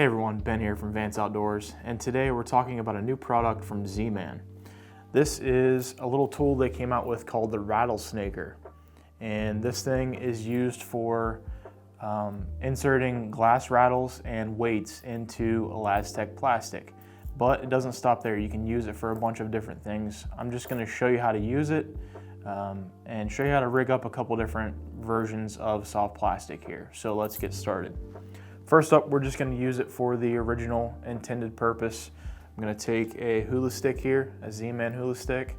everyone, Ben here from Vance Outdoors, and today we're talking about a new product from Z-Man. This is a little tool they came out with called the Rattle-Snaker, and this thing is used for inserting glass rattles and weights into ElaZtech plastic. But it doesn't stop there. You can use it for a bunch of different things. I'm just going to show you how to use it and show you how to rig up a couple different versions of soft plastic here. So let's get started. First up, we're just going to use it for the original intended purpose. I'm going to take a hula stick here, a Z-Man hula stick,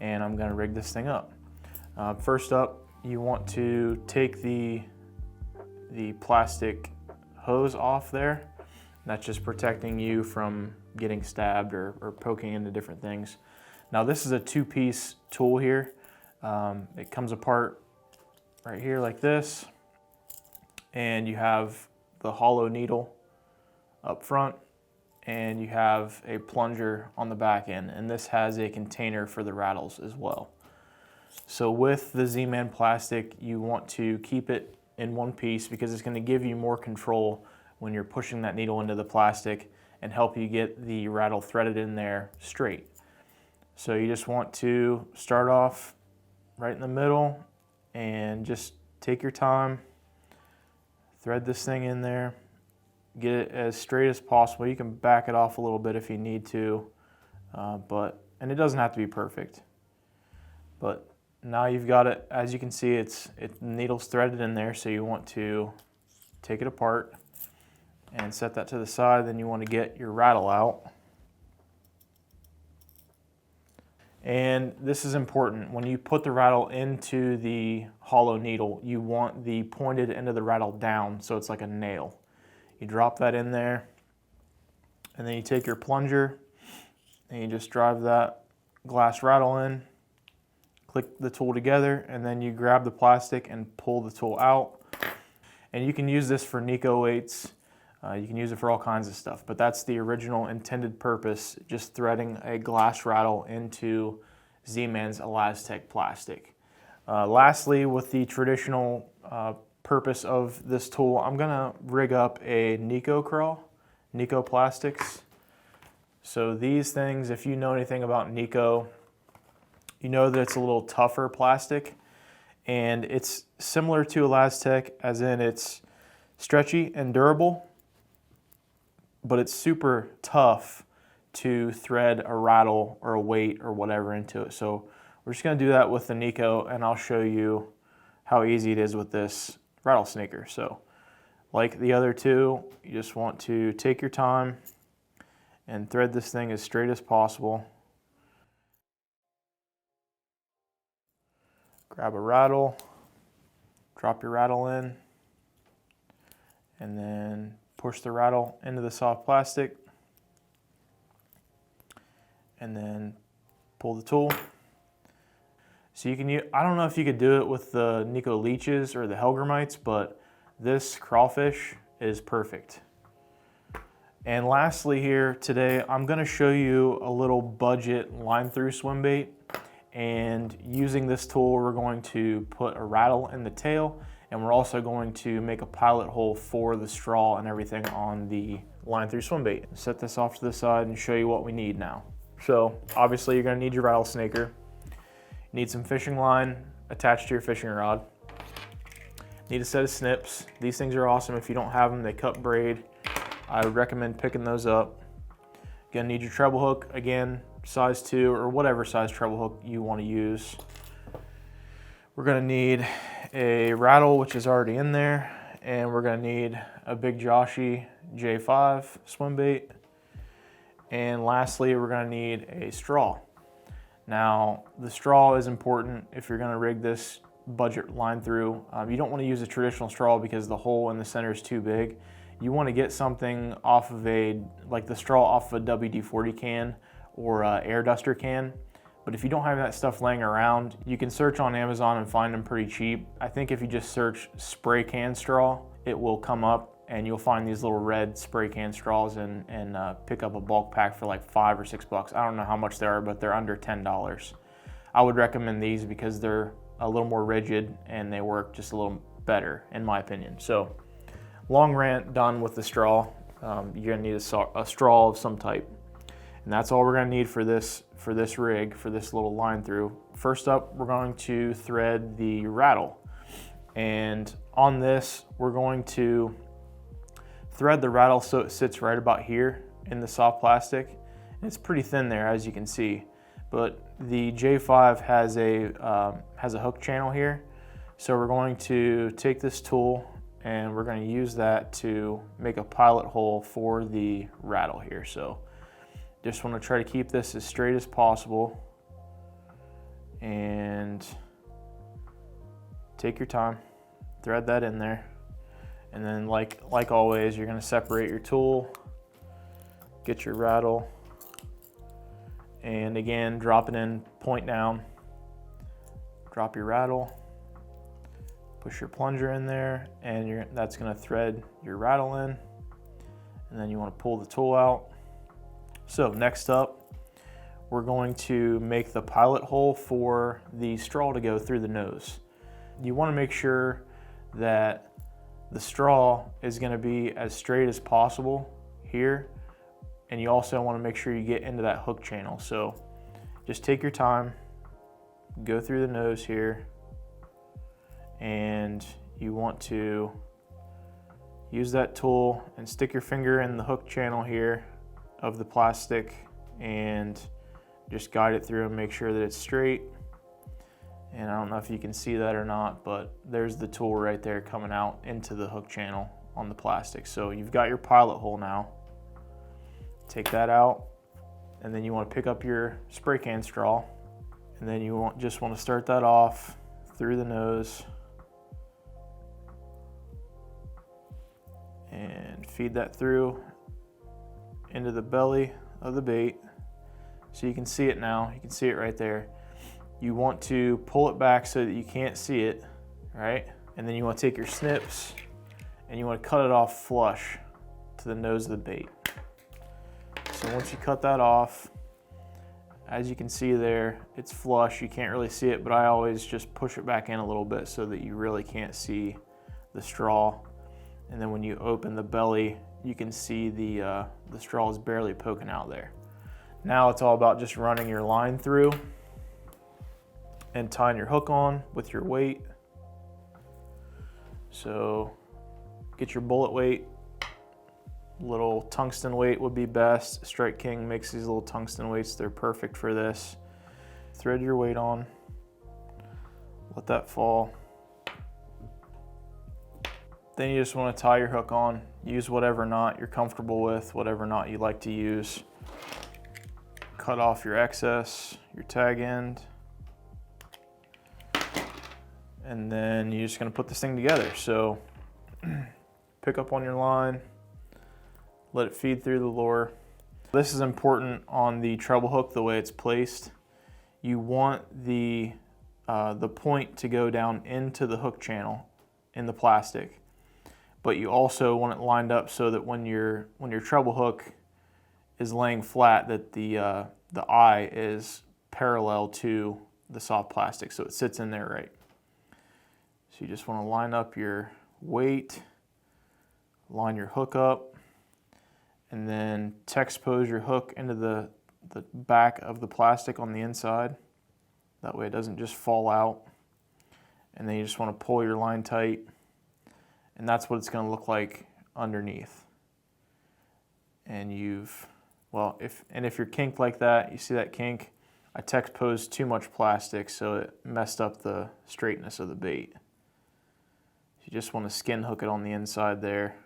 and I'm going to rig this thing up. First up, you want to take the plastic hose off there. That's just protecting you from getting stabbed or poking into different things. Now this is a two-piece tool here. It comes apart right here like this, and you have the hollow needle up front, and you have a plunger on the back end, and this has a container for the rattles as well. So with the Z-Man plastic, you want to keep it in one piece because it's going to give you more control when you're pushing that needle into the plastic and help you get the rattle threaded in there straight. So you just want to start off right in the middle and just take your time, thread this thing in there, get it as straight as possible. You can back it off a little bit if you need to, and it doesn't have to be perfect. But now you've got it, as you can see, the needle's threaded in there, so you want to take it apart and set that to the side. Then you want to get your rattle out. And this is important. When you put the rattle into the hollow needle, you want the pointed end of the rattle down so it's like a nail. You drop that in there, and then you take your plunger and you just drive that glass rattle in, click the tool together, and then you grab the plastic and pull the tool out. And you can use this for Nico weights. You can use it for all kinds of stuff, but that's the original intended purpose, just threading a glass rattle into Z-Man's ElaZtech plastic. Lastly, with the traditional purpose of this tool, I'm gonna rig up a Nico plastics. So these things, if you know anything about Nico, you know that it's a little tougher plastic, and it's similar to ElaZtech as in it's stretchy and durable, but it's super tough to thread a rattle or a weight or whatever into it. So we're just going to do that with the Nico, and I'll show you how easy it is with this Rattle-Snaker. So like the other two, you just want to take your time and thread this thing as straight as possible. Grab a rattle, drop your rattle in, and then push the rattle into the soft plastic, and then pull the tool. So you can use, I don't know if you could do it with the Nico leeches or the Helgramites, but this crawfish is perfect. And lastly here today, I'm going to show you a little budget line through swim bait. And using this tool, we're going to put a rattle in the tail, and we're also going to make a pilot hole for the straw and everything on the line through swim bait. Set this off to the side and show you what we need now. So obviously you're going to need your Rattle-Snaker. You need some fishing line attached to your fishing rod. Need a set of snips. These things are awesome. If you don't have them, they cut braid. I would recommend picking those up. You're going to need your treble hook, again, size 2 or whatever size treble hook you want to use. We're going to need a rattle, which is already in there, and we're going to need a Big Joshy J5 swim bait. And lastly, we're going to need a straw. Now, the straw is important if you're going to rig this budget line through. You don't want to use a traditional straw because the hole in the center is too big. You want to get something off of like the straw off of a WD-40 can or a air duster can. But if you don't have that stuff laying around, you can search on Amazon and find them pretty cheap. I think if you just search spray can straw, it will come up and you'll find these little red spray can straws and pick up a bulk pack for like $5 or $6. I don't know how much they are, but they're under $10. I would recommend these because they're a little more rigid and they work just a little better in my opinion. So long rant done with the straw. you're gonna need a straw of some type. And that's all we're gonna need for this rig, for this little line through. First up, we're going to thread the rattle. And on this, we're going to thread the rattle so it sits right about here in the soft plastic. And it's pretty thin there, as you can see. But the J5 has a hook channel here. So we're going to take this tool and we're going to use that to make a pilot hole for the rattle here. So just want to try to keep this as straight as possible and take your time, thread that in there. And then like always, you're going to separate your tool, get your rattle, and again, drop it in point down. Drop your rattle, push your plunger in there, and that's going to thread your rattle in. And then you want to pull the tool out. So next up, we're going to make the pilot hole for the straw to go through the nose. You want to make sure that the straw is going to be as straight as possible here, and you also want to make sure you get into that hook channel. So just take your time, go through the nose here, and you want to use that tool and stick your finger in the hook channel here of the plastic and just guide it through and make sure that it's straight. And I don't know if you can see that or not, but there's the tool right there coming out into the hook channel on the plastic. So you've got your pilot hole now. Take that out, and then you want to pick up your spray can straw, and then you just want to start that off through the nose and feed that through into the belly of the bait. So you can see it now, you can see it right there. You want to pull it back so that you can't see it, right? And then you want to take your snips and you want to cut it off flush to the nose of the bait. So once you cut that off, as you can see there, it's flush, you can't really see it, but I always just push it back in a little bit so that you really can't see the straw. And then when you open the belly, you can see the straw is barely poking out there. Now it's all about just running your line through and tying your hook on with your weight. So get your bullet weight. Little tungsten weight would be best. Strike King makes these little tungsten weights. They're perfect for this. Thread your weight on. Let that fall. Then you just want to tie your hook on. Use whatever knot you're comfortable with, whatever knot you like to use. Cut off your excess, your tag end. And then you're just going to put this thing together. So pick up on your line, let it feed through the lure. This is important on the treble hook, the way it's placed. You want the point to go down into the hook channel in the plastic, but you also want it lined up so that when your treble hook is laying flat, that the eye is parallel to the soft plastic, so it sits in there right. So you just want to line up your weight, line your hook up, and then texpose your hook into the back of the plastic on the inside. That way it doesn't just fall out. And then you just want to pull your line tight, and that's what it's going to look like underneath. And if you're kinked like that, you see that kink, I texposed too much plastic, so it messed up the straightness of the bait. You just want to skin hook it on the inside there.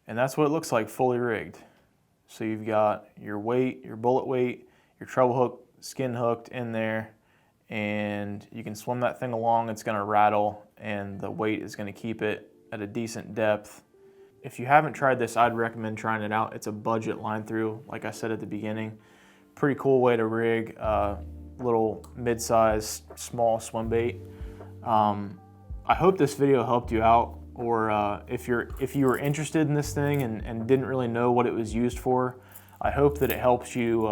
And that's what it looks like fully rigged. So you've got your weight, your bullet weight, your treble hook skin hooked in there, and you can swim that thing along. It's going to rattle, and the weight is going to keep it at a decent depth. If you haven't tried this, I'd recommend trying it out. It's a budget line through, like I said at the beginning. Pretty cool way to rig a little mid-size small swim bait. I hope this video helped you out, or if you were interested in this thing and didn't really know what it was used for, I hope that it helps you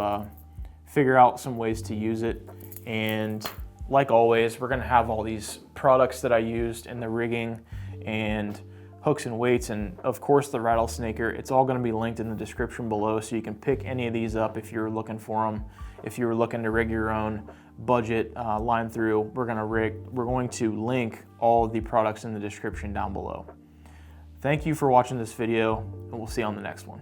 figure out some ways to use it. And like always, we're going to have all these products that I used in the rigging, and hooks and weights, and of course the Rattlesnaker. It's all going to be linked in the description below, so you can pick any of these up if you're looking for them. If you were looking to rig your own budget line through, we're going to link all the products in the description down below. Thank you for watching this video, and we'll see you on the next one.